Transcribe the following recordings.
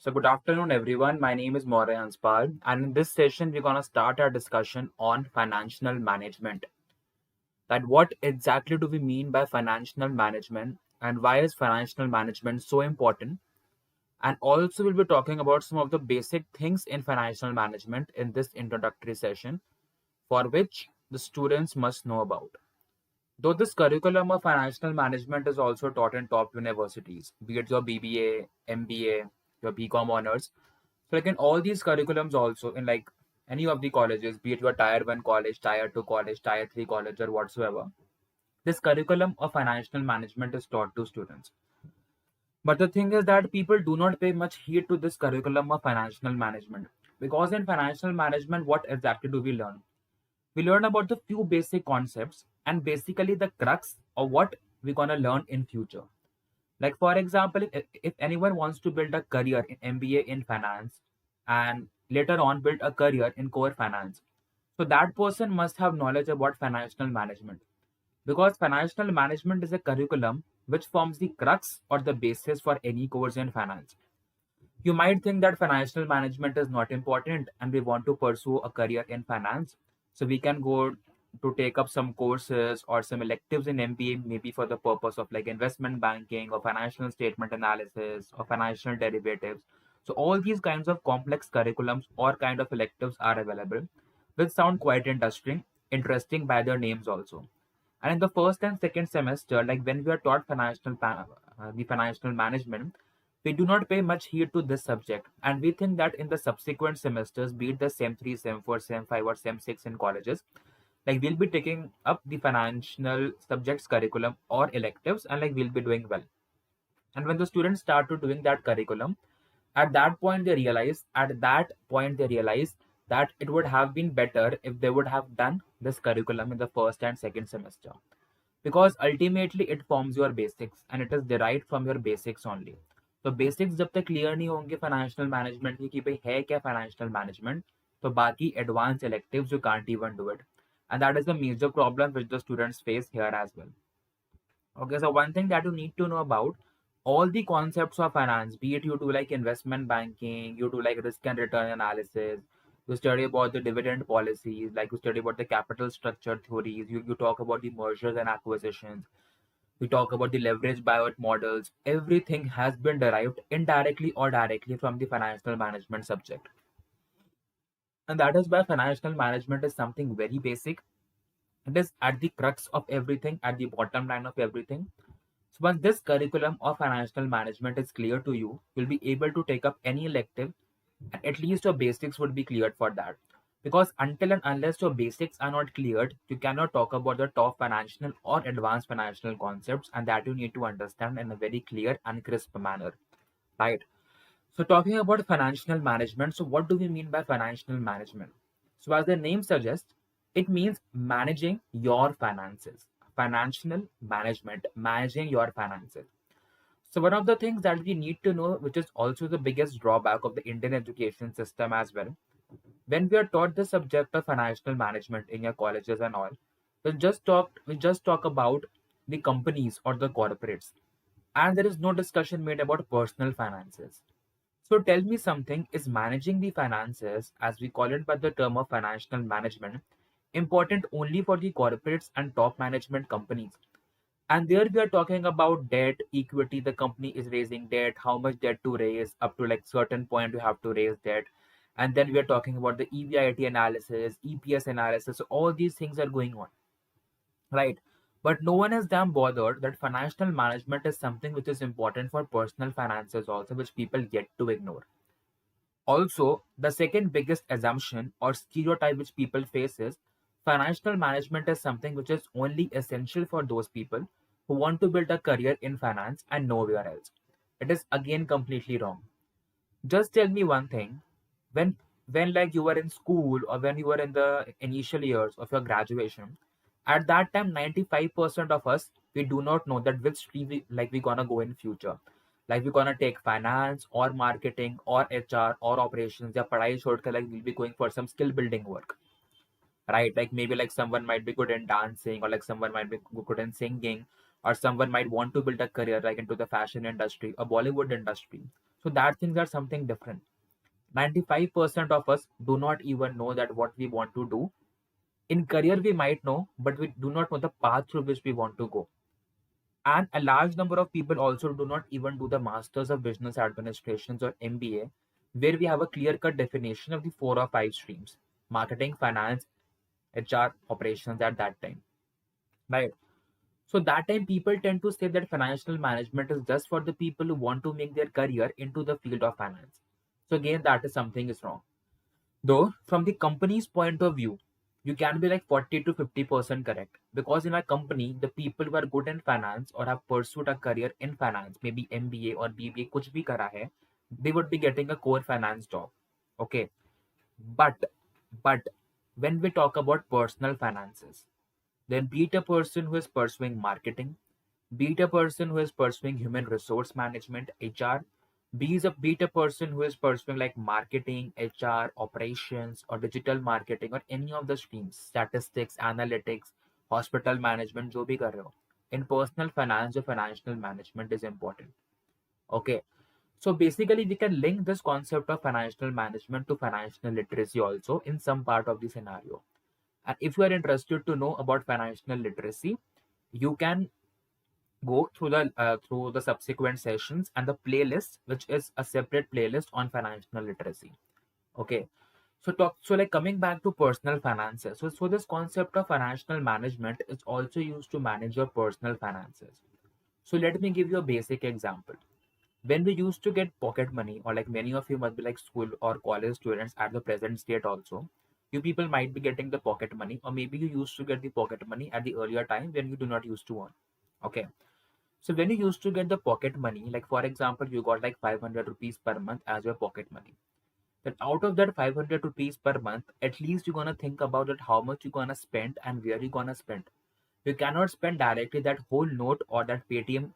So good afternoon, everyone. My name is HANSPAL, and in this session, we're gonna start our discussion on financial management. That what exactly do we mean by financial management, and why is financial management so important? And also, we'll be talking about some of the basic things in financial management in this introductory session, for which the students must know about. Though this curriculum of financial management is also taught in top universities, be it your BBA, MBA, your BCom honors. So like in all these curriculums also in like any of the colleges, be it your tier 1 college, tier 2 college, tier 3 college or whatsoever, this curriculum of financial management is taught to students. But the thing is that people do not pay much heed to this curriculum of financial management. Because in financial management, what exactly do we learn? We learn about the few basic concepts and basically the crux of what we're gonna learn in future. Like for example, if anyone wants to build a career in MBA in finance and later on build a career in core finance, so that person must have knowledge about financial management because financial management is a curriculum which forms the crux or the basis for any course in finance. You might think that financial management is not important and we want to pursue a career in finance. So we can go to take up some courses or some electives in MBA, maybe for the purpose of like investment banking or financial statement analysis or financial derivatives. So all these kinds of complex curriculums or kind of electives are available, which sound quite interesting by their names also. And in the first and second semester, like when we are taught the financial management, we do not pay much heed to this subject, and we think that in the subsequent semesters, be it the SEM 3, SEM 4, SEM 5, or SEM 6 in colleges, like we'll be taking up the financial subjects curriculum or electives, and like we'll be doing well. And when the students start to doing that curriculum, at that point they realize that it would have been better if they would have done this curriculum in the first and second semester because ultimately it forms your basics and it is derived from your basics only. तो basics जब तक clear नहीं होंगे financial management की कि भाई है क्या फाइनेंशियल मैनेजमेंट, तो बाकी advance electives you can't even do it, and that is the major problem which the students face here as well. Okay, so one thing that you need to know about all the concepts of finance, be it you do like investment banking, you do like risk and return analysis, you study about the dividend policies, like you study about the capital structure theories, you talk about the mergers and acquisitions, we talk about the leverage buyout models. Everything has been derived indirectly or directly from the financial management subject. And that is why financial management is something very basic. It is at the crux of everything, at the bottom line of everything. So once this curriculum of financial management is clear to you, you'll be able to take up any elective, and at least your basics would be cleared for that. Because until and unless your basics are not cleared, you cannot talk about the top financial or advanced financial concepts, and that you need to understand in a very clear and crisp manner, right? So talking about financial management, so what do we mean by financial management? So as the name suggests, it means managing your finances. Financial management, managing your finances. So one of the things that we need to know, which is also the biggest drawback of the Indian education system as well, when we are taught the subject of financial management in your colleges and all, we just talk about the companies or the corporates, and there is no discussion made about personal finances. So tell me something, is managing the finances, as we call it by the term of financial management, important only for the corporates and top management companies? And there we are talking about debt, equity, the company is raising debt, how much debt to raise, up to like certain point you have to raise debt. And then we are talking about the EBIT analysis, EPS analysis. So all these things are going on, right? But no one is damn bothered that financial management is something which is important for personal finances also, which people get to ignore. Also, the second biggest assumption or stereotype which people face is financial management is something which is only essential for those people who want to build a career in finance and nowhere else. It is again completely wrong. Just tell me one thing, when when like you were in school or when you were in the initial years of your graduation, at that time 95% of us, we do not know that which stream we gonna go in future. Like we're gonna take finance or marketing or HR or operations, या पढ़ाई छोड़कर like we'll be going for some skill building work, right? Like maybe like someone might be good in dancing, or like someone might be good in singing, or someone might want to build a career like into the fashion industry or Bollywood industry. So that things are something different. 95% of us do not even know that what we want to do. In career, we might know, but we do not know the path through which we want to go. And a large number of people also do not even do the Masters of Business Administrations or MBA, where we have a clear cut definition of the 4 or 5 streams: marketing, finance, HR, operations at that time. Right. So that time people tend to say that financial management is just for the people who want to make their career into the field of finance. So again, that is something is wrong. Though from the company's point of view, you can be like 40 to 50% correct, because in a company, the people who are good in finance or have pursued a career in finance, maybe MBA or BBA, कुछ भी करा है, they would be getting a core finance job. Okay, but but when we talk about personal finances, then be it a person who is pursuing marketing, be it a person who is pursuing human resource management, HR, be it a person who is pursuing like marketing, HR, operations, or digital marketing, or any of the streams, statistics, analytics, hospital management, जो भी कर रहे हो. In personal finance, the financial management is important. Okay. So basically, we can link this concept of financial management to financial literacy also in some part of the scenario. And if you are interested to know about financial literacy, you can go through the subsequent sessions and the playlist, which is a separate playlist on financial literacy. Okay. So like coming back to personal finances. So this concept of financial management is also used to manage your personal finances. So let me give you a basic example. When we used to get pocket money, or like many of you must be like school or college students at the present state also, you people might be getting the pocket money, or maybe you used to get the pocket money at the earlier time when you do not used to earn. Okay. So when you used to get the pocket money, like for example, you got like 500 rupees per month as your pocket money. Then out of that 500 rupees per month, at least you're gonna think about it, how much you're gonna spend and where you're gonna spend. You cannot spend directly that whole note or that Paytm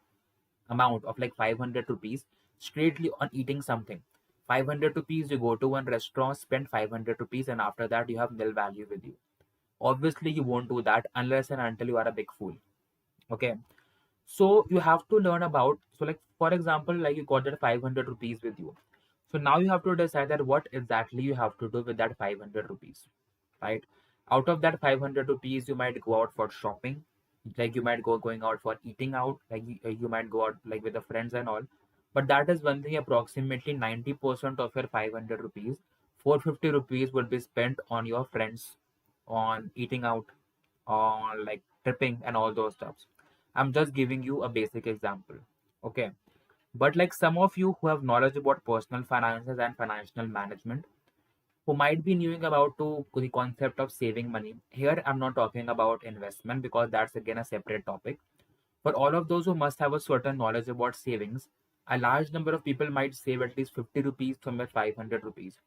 amount of like 500 rupees straightly on eating something. 500 rupees, you go to one restaurant, spend 500 rupees, and after that, you have nil value with you. Obviously, you won't do that unless and until you are a big fool. Okay. So you have to learn about, so like for example, like you got that 500 rupees with you. So now you have to decide that what exactly you have to do with that 500 rupees, right? Out of that 500 rupees, you might go out for shopping, like you might go going out for eating out, like you might go out like with the friends and all. But that is one thing, approximately 90% of your 500 rupees, 450 rupees will be spent on your friends, on eating out, on like tripping and all those stuffs. I'm just giving you a basic example. Okay. But like some of you who have knowledge about personal finances and financial management, who might be knowing about to the concept of saving money. Here I'm not talking about investment because that's again a separate topic. For all of those who must have a certain knowledge about savings, a large number of people might save at least 50 rupees from your 500 rupees,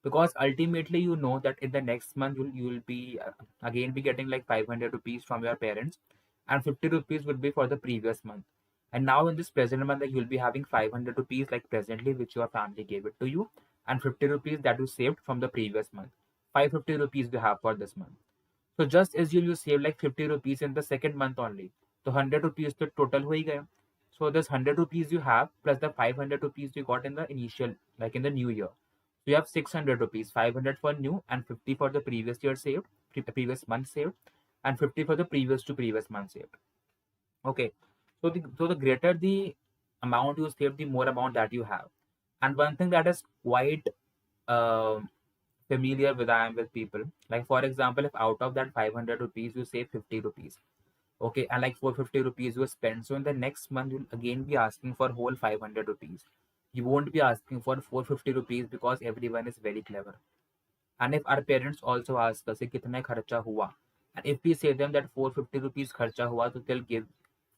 because ultimately you know that in the next month you'll be again be getting like 500 rupees from your parents, and 50 rupees will be for the previous month. And now in this present month, like, you'll be having 500 rupees like presently which your family gave it to you, and 50 rupees that you saved from the previous month. 550 rupees you have for this month. So just assume you save like 50 rupees in the second month only. So 100 rupees the total hui gaya. So this 100 rupees you have plus the 500 rupees you got in the initial, like in the new year. So you have 600 rupees, 500 for new and 50 for the previous year saved, previous month saved, and 50 for the previous month saved. Okay. So the greater the amount you save, the more amount that you have. And one thing that is quite uh, familiar with I am with people, like for example, if out of that 500 rupees you save 50 rupees, okay, and like 450 rupees you spend, so in the next month you'll again be asking for whole 500 rupees. You won't be asking for 450 rupees because everyone is very clever. And if our parents also ask us कि कितने खर्चा हुआ, and if we say them that 450 rupees खर्चा हुआ, तो they'll give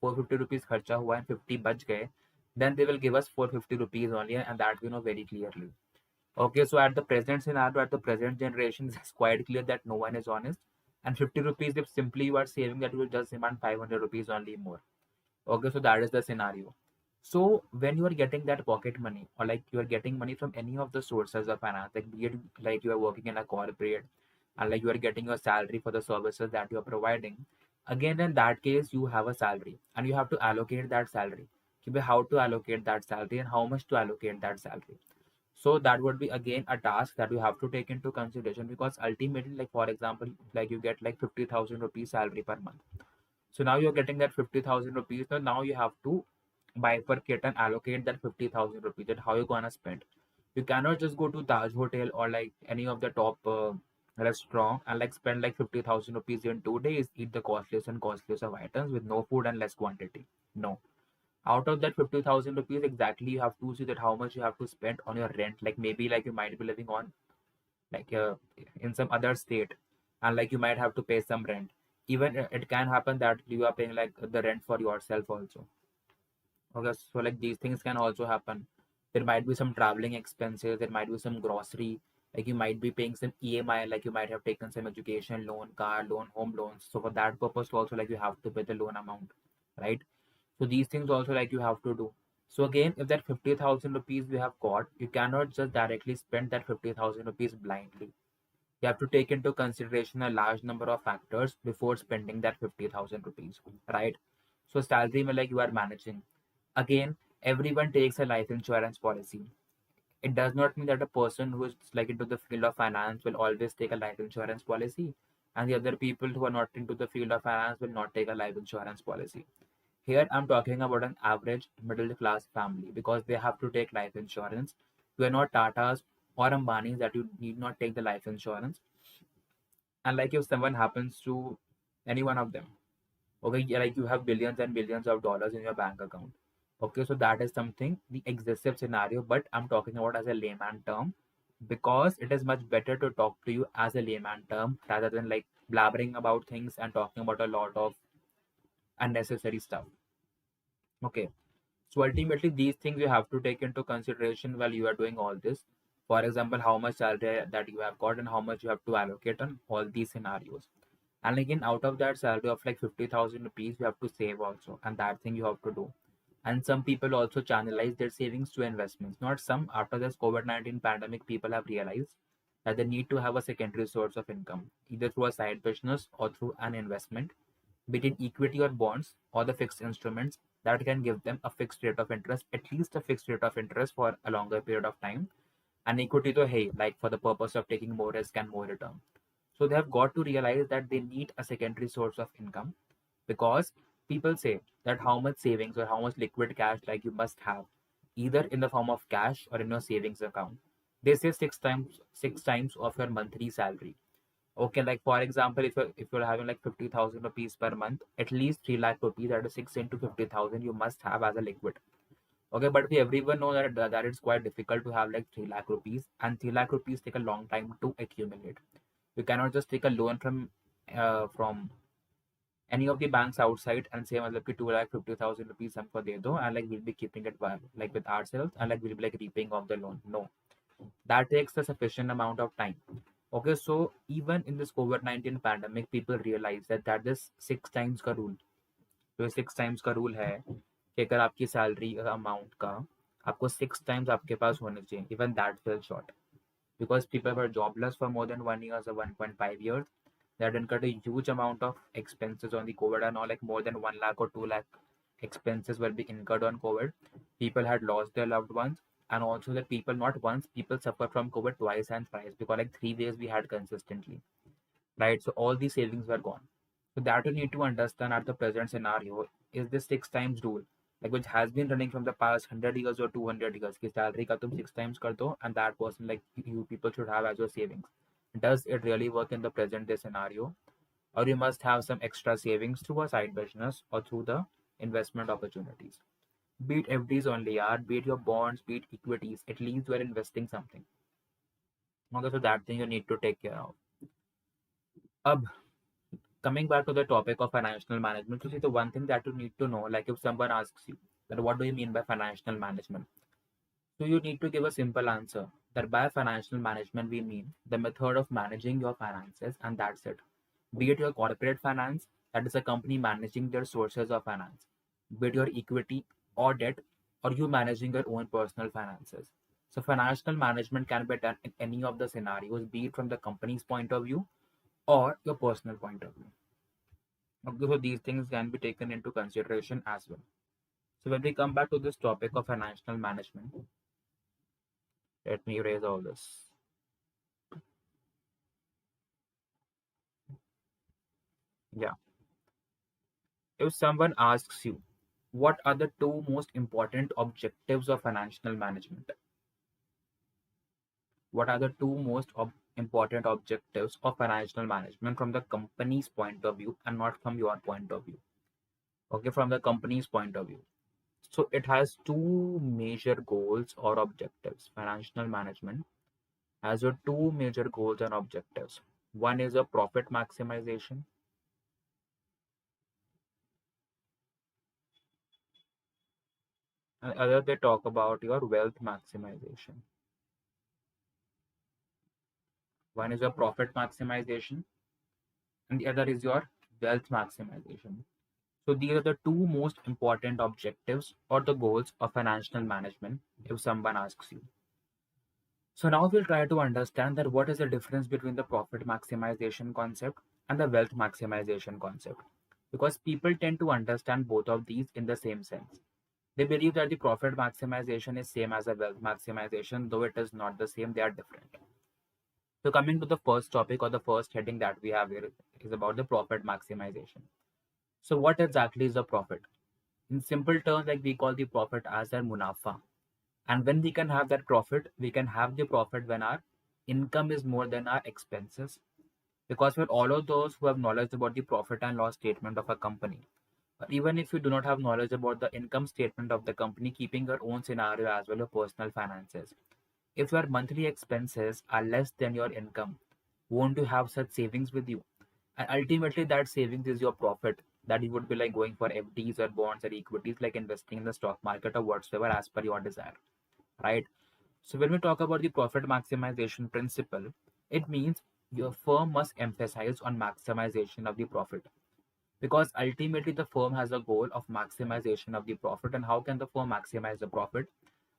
450 rupees खर्चा हुआ and 50 बच गए, then they will give us 450 rupees only, and that we know very clearly. Okay, so at the present scenario, at the present generation, it's quite clear that no one is honest. And 50 rupees, if simply you are saving, that will just demand 500 rupees only more. Okay, so that is the scenario. So when you are getting that pocket money, or like you are getting money from any of the sources of finance, like be it like you are working in a corporate, and like you are getting your salary for the services that you are providing, again in that case you have a salary and you have to allocate that salary. how to allocate that salary and how much to allocate that salary. So that would be again a task that you have to take into consideration, because ultimately, like for example, like you get like 50,000 rupees salary per month. So now you're getting that 50,000 rupees. So now you have to bifurcate and allocate that 50,000 rupees. That how you gonna spend. You cannot just go to Taj Hotel or like any of the top restaurant and like spend like 50,000 rupees in 2 days, eat the costliest and costliest of items with no food and less quantity. No. Out of that 50,000 rupees, exactly you have to see that how much you have to spend on your rent. Like maybe like you might be living on like in some other state, and like you might have to pay some rent. Even it can happen that you are paying like the rent for yourself also. Okay, so like these things can also happen. There might be some traveling expenses, there might be some grocery, like you might be paying some EMI, like you might have taken some education loan, car loan, home loans. So for that purpose also, like you have to pay the loan amount, right? So these things also like you have to do. So again, if that 50,000 rupees you have got, you cannot just directly spend that 50,000 rupees blindly. You have to take into consideration a large number of factors before spending that 50,000 rupees, right? So salary mein like you are managing. Again, everyone takes a life insurance policy. It does not mean that a person who is like into the field of finance will always take a life insurance policy, and the other people who are not into the field of finance will not take a life insurance policy. Here I'm talking about an average middle class family, because they have to take life insurance. You are not Tatas or Ambanis that you need not take the life insurance. And like if someone happens to any one of them, okay, yeah, like you have billions and billions of dollars in your bank account. Okay, so that is something the excessive scenario, but I'm talking about as a layman term, because it is much better to talk to you as a layman term rather than like blabbering about things and talking about a lot of unnecessary stuff. Okay. So ultimately, these things you have to take into consideration while you are doing all this. For example, how much salary that you have got and how much you have to allocate on all these scenarios. And again, out of that salary of like 50,000 rupees, you have to save also, and that thing you have to do. And some people also channelize their savings to investments. Not some. After this COVID-19 pandemic, people have realized that they need to have a secondary source of income, either through a side business or through an investment, between equity or bonds or the fixed instruments that can give them a fixed rate of interest, at least a fixed rate of interest for a longer period of time. And equity to hey, like for the purpose of taking more risk and more return. So they have got to realize that they need a secondary source of income, because people say that how much savings or how much liquid cash like you must have, either in the form of cash or in your savings account. They say six times of your monthly salary. Okay, like for example, if you're having like 50,000 rupees per month, at least 3 lakh rupees, that is 6 into 50,000, you must have as a liquid. Okay, but we everyone know that it's quite difficult to have like 3 lakh rupees, and 3 lakh rupees take a long time to accumulate. You cannot just take a loan from any of the banks outside and say मतलब कि 2,50,000 rupees हमको दे दो, and like we'll be keeping it like with ourselves, and like we'll be like repaying off the loan. No, that takes a sufficient amount of time. Okay, so even in this COVID-19 pandemic, people realize that this 6 times का rule, जो 6 times का rule है कि अगर आपकी salary amount का आपको 6 times आपके पास होने चाहिए, even that fell short, because people were jobless for more than 1 year or 1.5 years. They had incurred a huge amount of expenses on the COVID, and all like more than 1 lakh or 2 lakh expenses were being incurred on COVID. People had lost their loved ones, and also that people not once, people suffer from COVID twice and thrice, because like 3 waves we had consistently, right? So all these savings were gone. So that you need to understand at the present scenario is this 6 times rule, like which has been running from the past 100 years or 200 years. कि salary का तुम 6 times कर दो, and that person like you people should have as your savings. Does it really work in the present day scenario, or you must have some extra savings through a side business or through the investment opportunities? Be it FDs only, be it your bonds, be it equities, at least you are investing something. Okay, so that thing you need to take care of. Ab, coming back to the topic of financial management, so see the one thing that you need to know, like if someone asks you that what do you mean by financial management, so you need to give a simple answer that by financial management we mean the method of managing your finances, and that's it. Be it your corporate finance, that is a company managing their sources of finance, be it your equity or debt, or you managing your own personal finances. So financial management can be done in any of the scenarios, be it from the company's point of view or your personal point of view. Okay, so these things can be taken into consideration as well. So when we come back to this topic of financial management, let me erase all this. Yeah. If someone asks you, what are the two most important objectives of financial management? What are the two most important objectives of financial management from the company's point of view and not from your point of view? Okay, from the company's point of view. So it has two major goals or objectives. Financial management has a two major goals and objectives. One is a profit maximization, and other they talk about your wealth maximization. One is a profit maximization, and the other is your wealth maximization. So these are the two most important objectives or the goals of financial management if someone asks you. So now we'll try to understand that what is the difference between the profit maximization concept and the wealth maximization concept. Because people tend to understand both of these in the same sense. They believe that the profit maximization is same as a wealth maximization, though it is not the same, they are different. So coming to the first topic or the first heading that we have here is about the profit maximization. So what exactly is the profit? In simple terms, like we call the profit as a munafa. And when we can have that profit, we can have the profit when our income is more than our expenses. Because for all of those who have knowledge about the profit and loss statement of a company, or even if you do not have knowledge about the income statement of the company, keeping your own scenario as well as personal finances. If your monthly expenses are less than your income, won't you have such savings with you? And ultimately, that savings is your profit that you would be like going for FDs or bonds or equities, like investing in the stock market or whatsoever as per your desire, right? So when we talk about the profit maximization principle, it means your firm must emphasize on maximization of the profit because ultimately the firm has a goal of maximization of the profit. And how can the firm maximize the profit?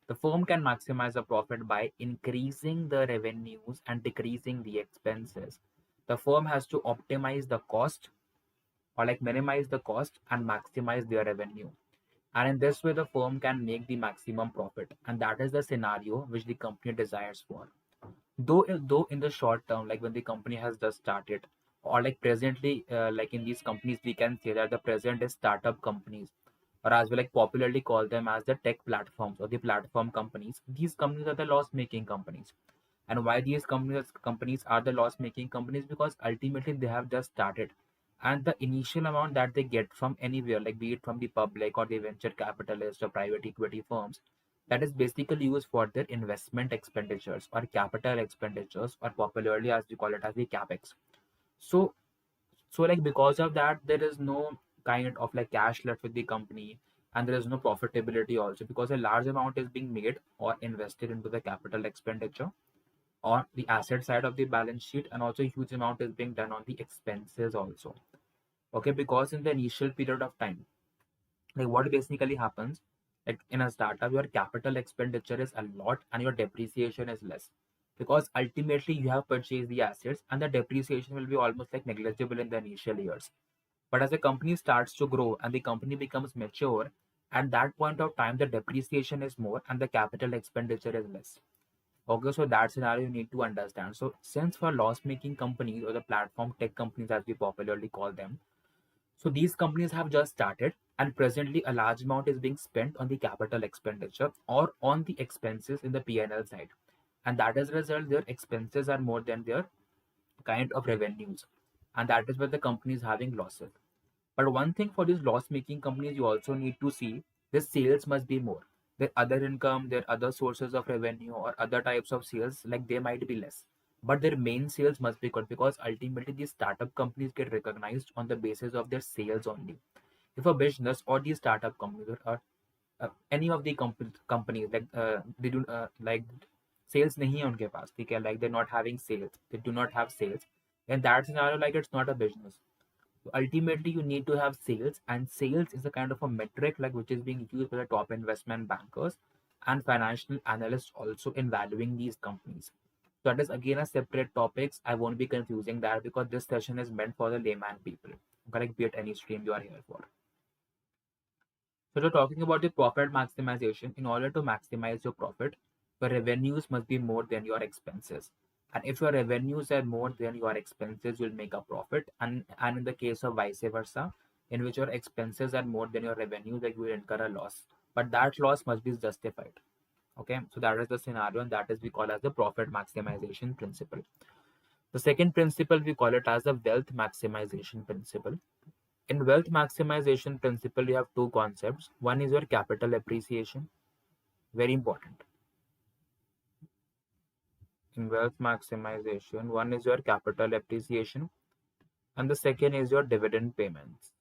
The firm can maximize the profit by increasing the revenues and decreasing the expenses. The firm has to optimize the cost or like minimize the cost and maximize their revenue. And in this way, the firm can make the maximum profit. And that is the scenario which the company desires for. Though in the short term, like when the company has just started, or like presently, like in these companies, we can say that the present is startup companies, or as we like popularly call them as the tech platforms or the platform companies. These companies are the loss-making companies. And why these companies are the loss-making companies? Because ultimately they have just started, and the initial amount that they get from anywhere, like be it from the public or the venture capitalist or private equity firms, that is basically used for their investment expenditures or capital expenditures, or popularly as we call it as the capex. So like because of that, there is no kind of like cash left with the company, and there is no profitability also because a large amount is being made or invested into the capital expenditure on the asset side of the balance sheet, and also a huge amount is being done on the expenses also. Okay, because in the initial period of time, like what basically happens, like in a startup, your capital expenditure is a lot and your depreciation is less, because ultimately you have purchased the assets and the depreciation will be almost like negligible in the initial years. But as the company starts to grow and the company becomes mature, at that point of time the depreciation is more and the capital expenditure is less. Okay, so that scenario you need to understand. So since for loss making companies or the platform tech companies as we popularly call them, so these companies have just started, and presently a large amount is being spent on the capital expenditure or on the expenses in the P&L side. And that as a result, their expenses are more than their kind of revenues. And that is where the company is having losses. But one thing for these loss-making companies, you also need to see the sales must be more. Their other income, their other sources of revenue, or other types of sales, like they might be less. But their main sales must be good because ultimately these startup companies get recognized on the basis of their sales only. If a business or these startup companies or any of the companies like they do like sales नहीं है उनके पास, ठीक है, like they're not having sales, they do not have sales, in that scenario like it's not a business. So ultimately, you need to have sales, and sales is a kind of a metric like which is being used by the top investment bankers and financial analysts also in valuing these companies. So that is again a separate topics. I won't be confusing that because this session is meant for the layman people. Correct, be it any stream you are here for. So we're talking about the profit maximization. In order to maximize your profit, your revenues must be more than your expenses. And if your revenues are more than your expenses, you'll make a profit. And in the case of vice versa, in which your expenses are more than your revenue, that you will incur a loss. But that loss must be justified. Okay, so that is the scenario, and that is we call as the profit maximization principle. The second principle we call it as the wealth maximization principle. In wealth maximization principle, you have two concepts. One is your capital appreciation, very important. In wealth maximization, one is your capital appreciation, and the second is your dividend payments.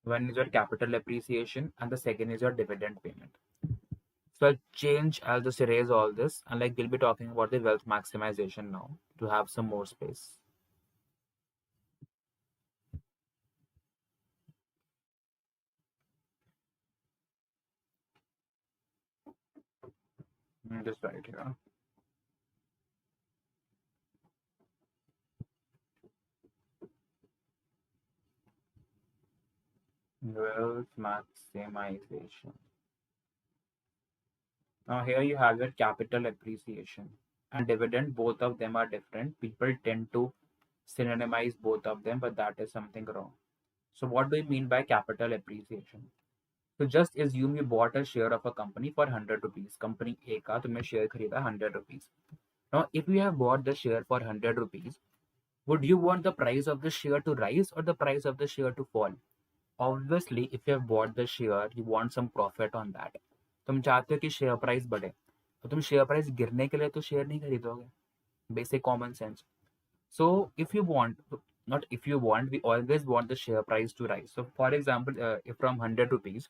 One is your capital appreciation, and the second is your dividend payment. So I'll just erase all this, and like we'll be talking about the wealth maximization now to have some more space. Just right here. Wealth maximization. Now here you have your capital appreciation and dividend. Both of them are different. People tend to synonymize both of them, but that is something wrong. So what do you mean by capital appreciation? So just assume you bought a share of a company for 100 rupees. Company A का तुमने share खरीदा 100 rupees. Now if you have bought the share for 100 rupees, would you want the price of the share to rise or the price of the share to fall? Obviously, if you have bought the share, you want some profit on that. तुम चाहते हो कि share price बढ़े, तो तुम share price गिरने के लिए तो शेयर नहीं खरीदोगे. Basic common sense. So if you want, not if you want, we always want the share price to rise. So for example, if from 100 rupees,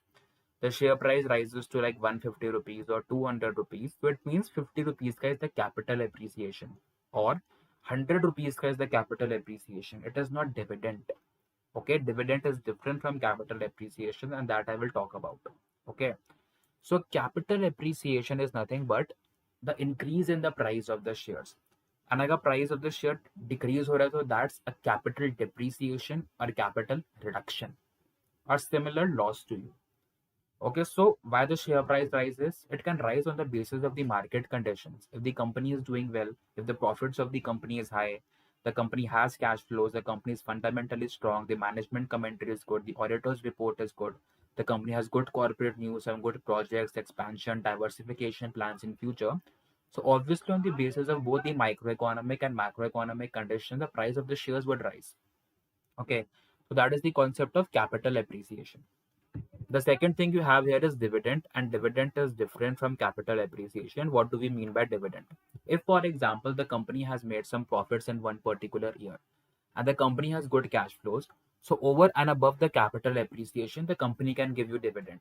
the share price rises to like 150 rupees or 200 rupees, so it means 50 rupees ka is the capital appreciation, or 100 rupees ka is the capital appreciation. It is not dividend. Okay, dividend is different from capital appreciation, and that I will talk about. Okay, so capital appreciation is nothing but the increase in the price of the shares. And अगर price of the share decrease हो रहा है, तो that's a capital depreciation or capital reduction or similar loss to you. Okay, so why the share price rises? It can rise on the basis of the market conditions. If the company is doing well, if the profits of the company is high, the company has cash flows, the company is fundamentally strong, the management commentary is good, the auditor's report is good, the company has good corporate news, some good projects, expansion, diversification plans in future. So obviously on the basis of both the microeconomic and macroeconomic conditions, the price of the shares would rise. Okay, so that is the concept of capital appreciation. The second thing you have here is dividend, and dividend is different from capital appreciation. What do we mean by dividend? If, for example, the company has made some profits in one particular year and the company has good cash flows, so over and above the capital appreciation, the company can give you dividend.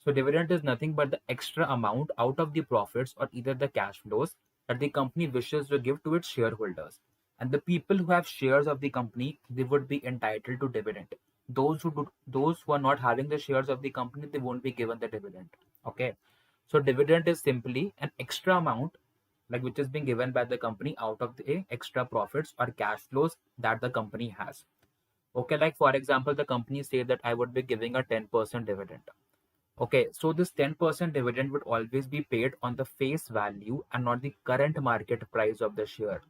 So, dividend is nothing but the extra amount out of the profits or either the cash flows that the company wishes to give to its shareholders. And the people who have shares of the company, they would be entitled to dividend. Those who are not having the shares of the company, they won't be given the dividend. Okay, so dividend is simply an extra amount like which is being given by the company out of the extra profits or cash flows that the company has. Okay, like for example, the company say that I would be giving a 10% dividend. Okay, so this 10% dividend would always be paid on the face value and not the current market price of the share.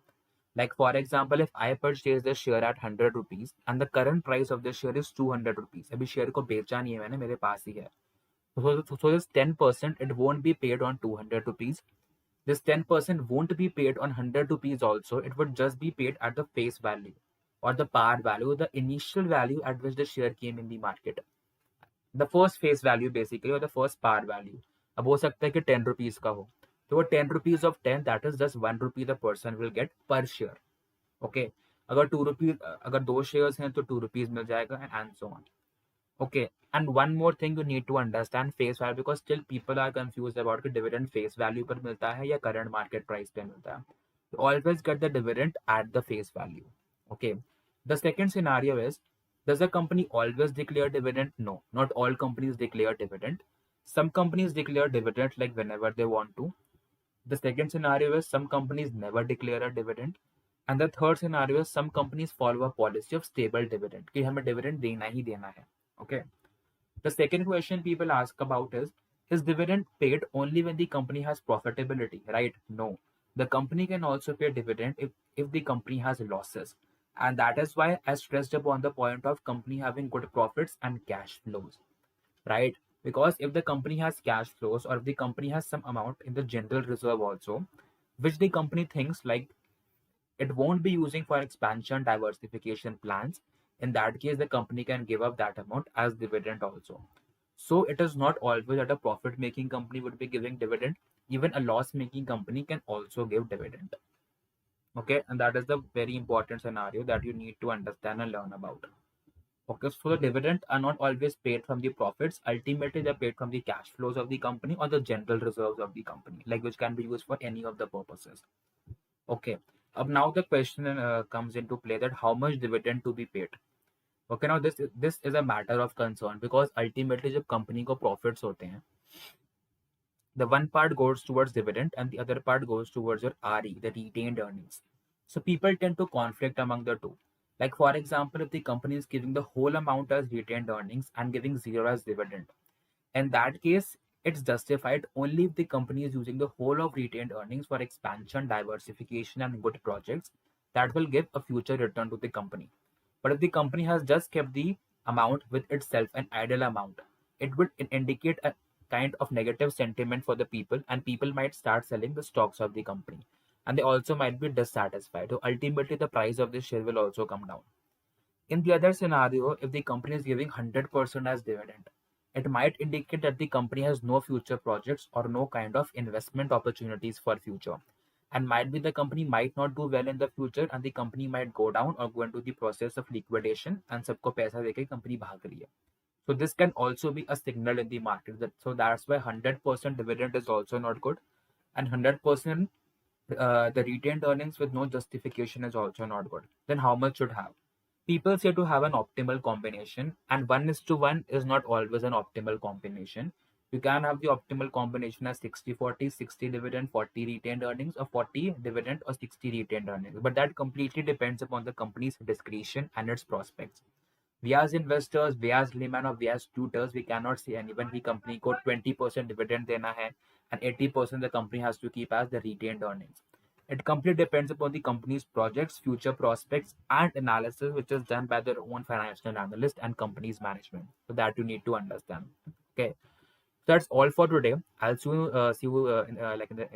Like for example, if I purchase the share at 100 rupees and the current price of the share is 200 rupees, अभी share को बेचा नहीं है मैंने, मेरे पास ही है. So this 10% it won't be paid on 200 rupees. This 10% won't be paid on 100 rupees also. It would just be paid at the face value or the par value, the initial value at which the share came in the market. The first face value basically or the first par value. अब हो सकता है कि 10 rupees का हो, तो वो 10 rupees of 10, that is just 1 rupee the person will get per share. Okay, अगर 2 rupees, अगर दो shares हैं तो 2 rupees मिल जाएगा and so on. Okay, and one more thing you need to understand face value, because still people are confused about कि dividend face value पर मिलता है या current market price पे मिलता है. You always get the dividend at the face value. Okay, the second scenario is, does the company always declare dividend? No, not all companies declare dividend. Some companies declare dividend like whenever they want to. The second scenario is some companies never declare a dividend. And the third scenario is some companies follow a policy of stable dividend कि हमें dividend देना ही देना है. Okay, The second question people ask about is dividend paid only when the company has profitability, right? No. The company can also pay dividend if the company has losses. And that is why I stressed upon the point of company having good profits and cash flows, right? Because if the company has cash flows or if the company has some amount in the general reserve also, which the company thinks like it won't be using for expansion diversification plans, in that case the company can give up that amount as dividend also. So it is not always that a profit making company would be giving dividend. Even a loss making company can also give dividend. Okay, and that is the very important scenario that you need to understand and learn about. Okay, so the dividend are not always paid from the profits. Ultimately, they're paid from the cash flows of the company or the general reserves of the company, like which can be used for any of the purposes. Okay. Now the question comes into play that how much dividend to be paid. Okay, now this is a matter of concern because ultimately जब company को profits होते हैं, the one part goes towards dividend and the other part goes towards your RE, the retained earnings. So people tend to conflict among the two. Like for example, if the company is giving the whole amount as retained earnings and giving zero as dividend, in that case, it's justified only if the company is using the whole of retained earnings for expansion, diversification, and good projects that will give a future return to the company. But if the company has just kept the amount with itself, an idle amount, it would indicate a kind of negative sentiment for the people, and people might start selling the stocks of the company. And they also might be dissatisfied. So ultimately, the price of the share will also come down. In the other scenario, if the company is giving 100% as dividend, it might indicate that the company has no future projects or no kind of investment opportunities for future. And might be the company might not do well in the future and the company might go down or go into the process of liquidation and सबको पैसा देके company भाग रही है. So this can also be a signal in the market. So that's why 100% dividend is also not good, and 100% the retained earnings with no justification is also not good. Then how much should have? People say to have an optimal combination, and 1:1 is not always an optimal combination. You can have the optimal combination as 60-40, 60 dividend, 40 retained earnings, or 40 dividend or 60 retained earnings. But that completely depends upon the company's discretion and its prospects. We as investors, we as laymen or we as tutors, we cannot say anyone की company को 20% dividend देना है and 80% the company has to keep as the retained earnings. It completely depends upon the company's projects, future prospects, and analysis, which is done by their own financial analyst and company's management. So that you need to understand. Okay, so that's all for today. I'll soon see you like in the